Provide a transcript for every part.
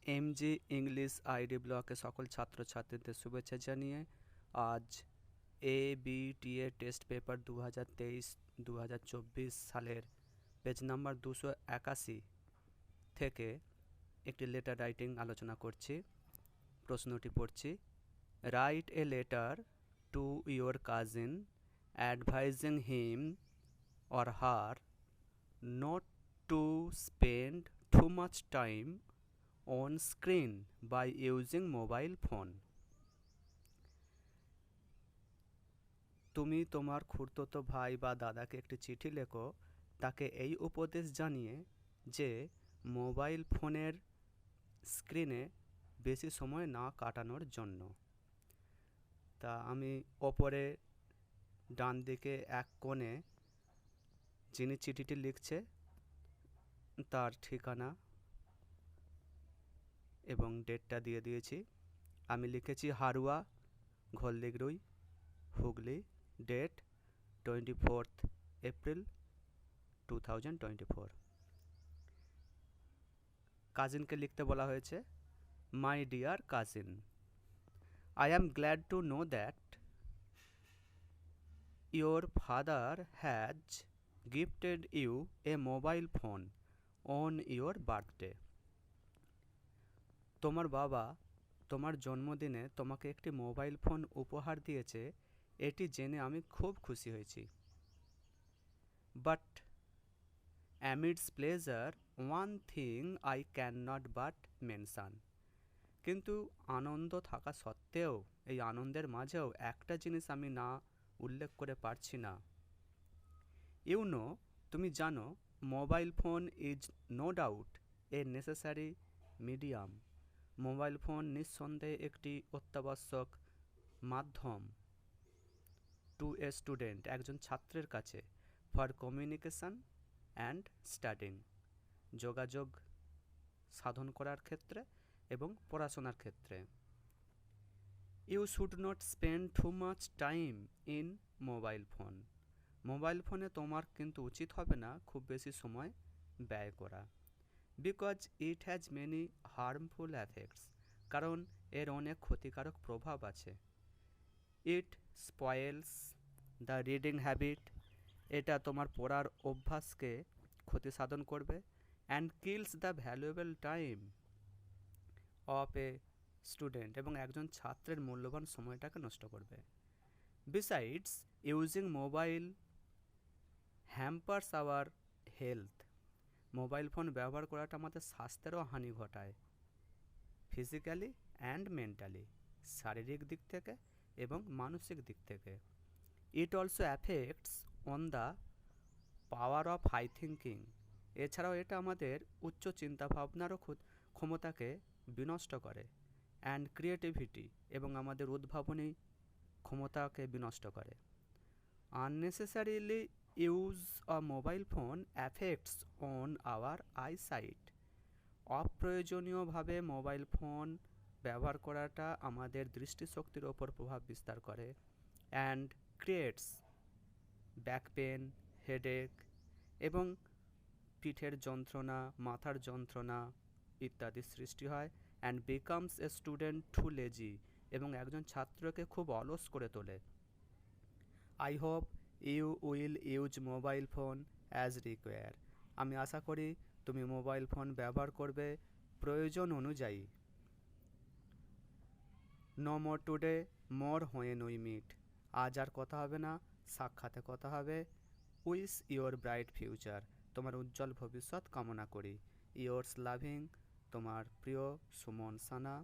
MG English ID ব্লকে সকল ছাত্রছাত্রীদের শুভেচ্ছা জানিয়ে আজ এবিটিএ টেস্ট পেপার 2023-2024 সালের পেজ নাম্বার 281 থেকে একটি লেটার রাইটিং আলোচনা করছি। প্রশ্নটি পড়ছি। Write a letter to your cousin advising him or her not to spend too much time on screen by using mobile phone. তুমি তোমার খুড়তুতো ভাই বা দাদাকে একটি চিঠি লেখো তাকে এই উপদেশ জানিয়ে যে মোবাইল ফোনের স্ক্রিনে বেশি সময় না কাটানোর জন্য। তা আমি ওপরে ডান দিকে এক কোণে যিনি চিঠিটি লিখছে তার ঠিকানা এবং ডেটটা দিয়ে দিয়েছি। আমি লিখেছি Harua, Gholdigrui, Hooghly, date 24th April 2024। কাজিনকে লিখতে বলা হয়েছে, my dear cousin, I am glad to know that your father has gifted you a mobile phone on your birthday. তোমার বাবা তোমার জন্মদিনে তোমাকে একটি মোবাইল ফোন উপহার দিয়েছে, এটি জেনে আমি খুব খুশি হয়েছি। But অ্যামিডস pleasure one thing I can not but mention. কিন্তু আনন্দ থাকা সত্ত্বেও, এই আনন্দের মাঝেও একটা জিনিস আমি না উল্লেখ করে পারছি না। ইউ নো, তুমি জানো, mobile phone is no doubt a necessary medium. Mobile phone নিঃসন্দেহে একটি অত্যাবশ্যক মাধ্যম টু এ স্টুডেন্ট, একজন ছাত্রের কাছে, ফর কমিউনিকেশান অ্যান্ড স্টাডিং, যোগাযোগ সাধন করার ক্ষেত্রে এবং পড়াশোনার ক্ষেত্রে। You should not spend too much time in mobile phone. Mobile ফোনে তোমার কিন্তু উচিত হবে না খুব বেশি সময় ব্যয় করা। Because it has many harmful effects, কারণ এর অনেক ক্ষতিকারক প্রভাব আছে। ইট স্পয়েলস দ্য রিডিং হ্যাবিট, এটা তোমার পড়ার অভ্যাসকে ক্ষতি সাধন করবে। And kills the valuable time of a student, এবং একজন ছাত্রের মূল্যবান সময়টাকে নষ্ট করবে। Besides using mobile hampers our health, mobile phone ব্যবহার করাটা আমাদের স্বাস্থ্যেরও হানি ঘটায়, ফিজিক্যালি অ্যান্ড মেন্টালি, শারীরিক দিক থেকে এবং মানসিক দিক থেকে। It also affects on the power of high thinking, এছাড়াও এটা আমাদের উচ্চ চিন্তাভাবনারও ক্ষমতাকে বিনষ্ট করে। অ্যান্ড ক্রিয়েটিভিটি, এবং আমাদের উদ্ভাবনী ক্ষমতাকে বিনষ্ট করে। Unnecessarily use of mobile phone affects on our eyesight, অপ্রয়োজনীয়ভাবে মোবাইল ফোন ব্যবহার করাটা আমাদের দৃষ্টিশক্তির ওপর প্রভাব বিস্তার করে। And creates back pain, headache, এবং পিঠের যন্ত্রণা, মাথার যন্ত্রণা ইত্যাদি সৃষ্টি হয়। And becomes a student too lazy, এবং একজন ছাত্রকে খুব অলস করে তোলে। I hope you will use mobile phone as require, আমি আশা করি তুমি মোবাইল ফোন ব্যবহার করবে প্রয়োজন অনুযায়ী। No more today, more when we meet, আজ আর কথা হবে না, সাক্ষাতে কথা হবে। উইশ ইয়োর ব্রাইট ফিউচার, তোমার উজ্জ্বল ভবিষ্যৎ কামনা করি। ইয়োর্স লাভিং, তোমার প্রিয় সুমন সানা।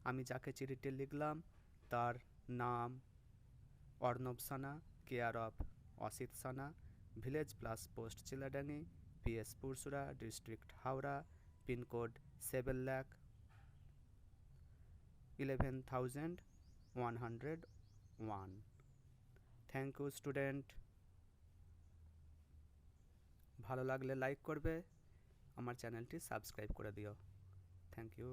আমি যাকে চিঠিটি লিখলাম তার নাম Arnab Sana, care of Asit Sana, village plus post Chiladangi, PS Pursura, district Howrah, pincode 7,11,101। Thank you student. ভালো লাগলে লাইক করবে, আমার চ্যানেলটি সাবস্ক্রাইব করে দিও। Thank you.